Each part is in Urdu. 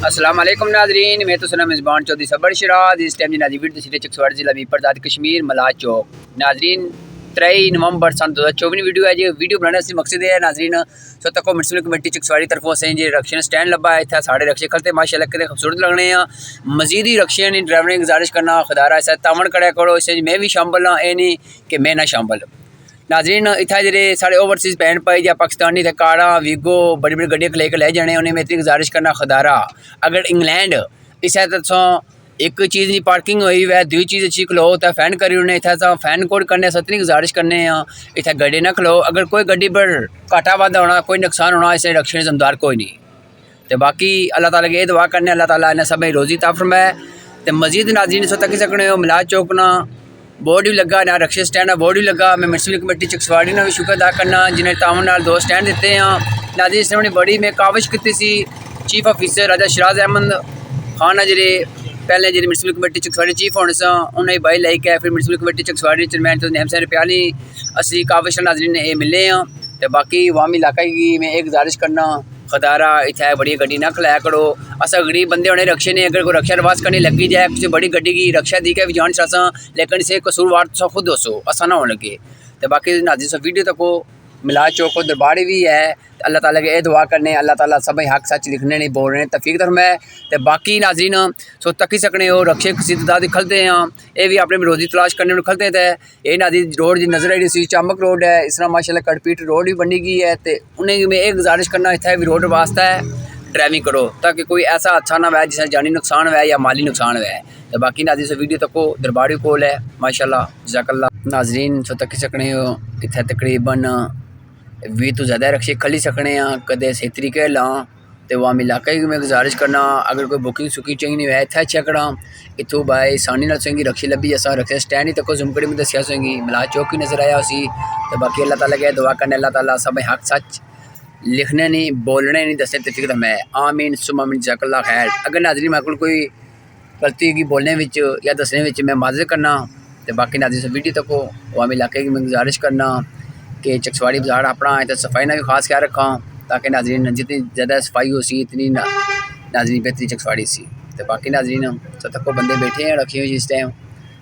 السلام علیکم ناظرین، میں تو سنا میزبان چودھری صبر شراز اس ٹائم جنازی ویڈیو سٹی چکسواڑ ضلع بیپرزاد کشمیر ملا چوک ناظرین 3 نومبر سن 2024 ویڈیو ہے جی ویڈیو بنانے سے مقصد ہے ناظرین سو تک منسپل کمیٹی چکسواڑی طرفوں سے جی رکشے سٹینڈ لبا ہے تھا ساڑھے رکشے کھلتے ماشاءاللہ کتے خوبصورت لگنے ہیں مزید ہی رکشے نے ڈرائیور نے گزارش کرنا خدارہ ایسا تاون کڑا کرو اسے میں بھی شامل ہاں اے نہیں کہ میں نہ شامل ناظرین اتھا جڑے سارے اوورسیز پہن پائی یا پاکستانی تھے کاراں ویگو بڑی بڑی گڈیاں لے کے لے جانے انہیں میں اتنی گزارش کرنا خدارہ اگر انگلینڈ اس ہے تو ایک چیز نہیں پارکنگ ہوئی ہے دوئی چیز اچھی کھلو ہوتا ہے فین کری انہیں اتنا فین کوڈ کرنے سے اتنی گزارش کرنے ہیں اتنا گڈی نہ کھلو اگر کوئی گڈی پر کاٹا وعدہ ہونا کوئی نقصان ہونا اسے رکشے زمدار کوئی نہیں تو باقی اللہ تعالیٰ کے یہ دعا کرنے اللہ تعالیٰ نے سب روزی عطا فرمائے تو مزید ناظرین سو تک سکنے ہو ملا چوکنا بورڈ بھی لگا نہ رکشے سٹینڈ بورڈ بھی لگا میں منسپل کمیٹی چکسواڑی نے بھی شکر ادا کرنا جنہیں تعاون نال 2 سٹینڈ دیتے ہیں ناظرین اس نے بڑی میں کاوش کی سی چیف آفیسر راجہ شراز احمد خان جڑے پہلے جی منسپل کمیٹی چکسواڑی چیف ہونے سے انہیں بائی لائی کے پھر منسپل کمیٹی چکسواڑی چیئرمین تو نیم سے پیالی اسی کاوش ناظرین نے یہ ملے ہیں تو باقی عوامی علاقہ کی میں ایک گزارش کرنا خدارہ اتنا بڑی گڈی نہ کھلایا کرو اصا غریب بندے ہونے رکشے نے اگر کوئی رکشہ رواز کرنے لگی جائے کسی بڑی گڈی کی رکشہ دی کے بھی جان چاہاں لیکن اسے قصوروار تو خود ہو سو ایسا نہ ہونے لگے تو باقی ناظرین سو ویڈیو تک ملا چوک درباری بھی ہے اللہ تعالیٰ کے اے دعا کرنے اللہ تعالیٰ سب حق سچ لکھنے نہیں بول رہے ہیں توفیق درم ہے تو باقی ناظرین سو تکی سکنے ہو رکشے کسی تعداد کھلتے ہیں یہ بھی اپنے روزی تلاش کرنے میں کھلتے تھے یہ ناظرین روڈ دی نظر آئی سی چامک روڈ ہے اس طرح ماشاءاللہ کٹپیٹ روڈ بھی بنی گئی ہے تو انہیں میں ایک گزارش کرنا اتنا بھی روڈ واسطہ ہے ڈرائیونگ کرو تاکہ کوئی ایسا اچھا نہ ہوا جس سے جانی نقصان ہوا یا مالی نقصان ہوا ہے تو باقی ناظرین سے ویڈیو تک درباری کول ہے ماشاءاللہ جزاک اللہ ناظرین سو تکی سکنے ہو اتنا تقریباً 20 تو زیادہ رکشے کھلی سکنے ہیں کدے صحیح طریقے لاں تو عوامی علاقہ کی میں گزارش کرنا اگر کوئی بکنگ سکی چاہیے نہیں ہوا اتنا چیکڑا اتوں بائی آسانی نہ سوئیں گی رکشے لبھی ایسا رکشے سٹینڈ ہی تک زمکڑی میں دسیا سوئیں گی ملا چوک ہی نظر آیا اسی تو باقی اللہ تعالیٰ کے دعا کرنے اللہ تعالیٰ سب حق سچ لکھنے نہیں بولنے نہیں دسنے تو فکر میں آمین ثم آمین جزاک اللہ خیر اگر ناظرین میں کوئی غلطی کی بولنے وچ یا دسنے وچ میں معذرت کرنا تو باقی ناظرین سے ویڈیو تک عوامی علاقے کی میں گزارش کرنا کہ چکسواڑی بازار اپنا ہے تو صفائی نہ بھی خاص خیال رکھا تاکہ ناظرین جتنی زیادہ صفائی ہو سی اتنی ناظرین بہتری چکسواڑی سی تو باقی ناظرین سب تک بندے بیٹھے ہیں رکھے ہوئے جس ٹائم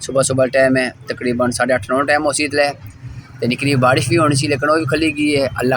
صبح ٹائم ہے تقریباً 8:30 9 ٹائم ہو سی تو نکلی بارش بھی ہونی سی لیکن وہ بھی کھلی گئی ہے اللہ